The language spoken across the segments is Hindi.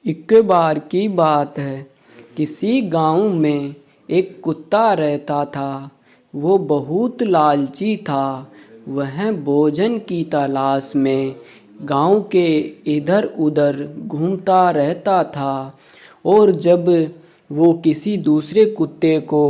एक बार की बात है, किसी गांव में एक कुत्ता रहता था। वो बहुत लालची था। वह भोजन की तलाश में गांव के इधर उधर घूमता रहता था। और जब वो किसी दूसरे कुत्ते को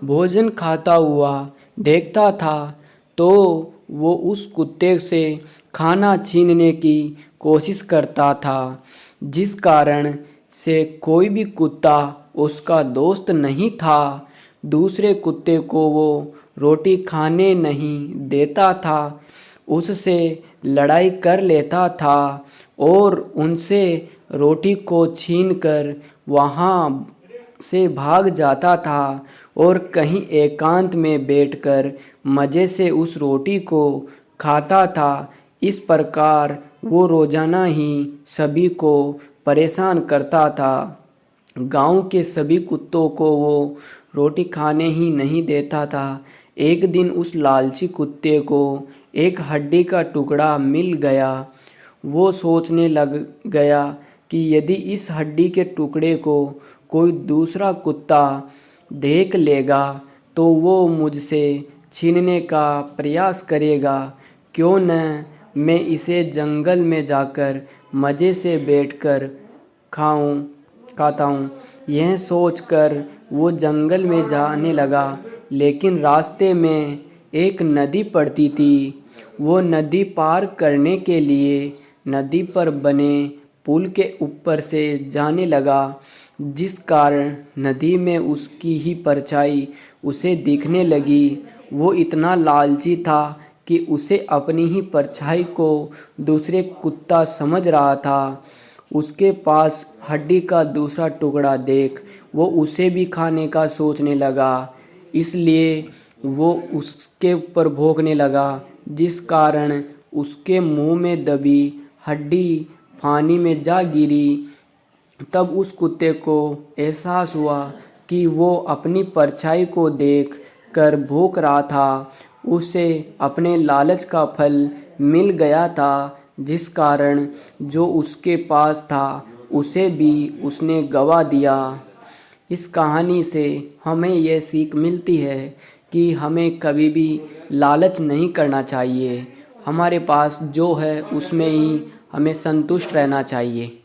भोजन खाता हुआ देखता था, तो वो उस कुत्ते से खाना छीनने की कोशिश करता था, जिस कारण से कोई भी कुत्ता उसका दोस्त नहीं था। दूसरे कुत्ते को वो रोटी खाने नहीं देता था, उससे लड़ाई कर लेता था और उनसे रोटी को छीनकर वहाँ से भाग जाता था और कहीं एकांत में बैठकर मज़े से उस रोटी को खाता था। इस प्रकार वो रोज़ाना ही सभी को परेशान करता था। गांव के सभी कुत्तों को वो रोटी खाने ही नहीं देता था। एक दिन उस लालची कुत्ते को एक हड्डी का टुकड़ा मिल गया। वो सोचने लग गया कि यदि इस हड्डी के टुकड़े को कोई दूसरा कुत्ता देख लेगा तो वो मुझसे छीनने का प्रयास करेगा। क्यों न मैं इसे जंगल में जाकर मज़े से बैठकर खाता हूँ। यह सोचकर वो जंगल में जाने लगा, लेकिन रास्ते में एक नदी पड़ती थी। वो नदी पार करने के लिए नदी पर बने पुल के ऊपर से जाने लगा, जिस कारण नदी में उसकी ही परछाई उसे दिखने लगी। वो इतना लालची था कि उसे अपनी ही परछाई को दूसरे कुत्ता समझ रहा था। उसके पास हड्डी का दूसरा टुकड़ा देख वो उसे भी खाने का सोचने लगा, इसलिए वो उसके ऊपर भौंकने लगा, जिस कारण उसके मुंह में दबी हड्डी पानी में जा गिरी। तब उस कुत्ते को एहसास हुआ कि वो अपनी परछाई को देख कर भौंक रहा था। उसे अपने लालच का फल मिल गया था, जिस कारण जो उसके पास था उसे भी उसने गवा दिया। इस कहानी से हमें यह सीख मिलती है कि हमें कभी भी लालच नहीं करना चाहिए। हमारे पास जो है उसमें ही हमें संतुष्ट रहना चाहिए।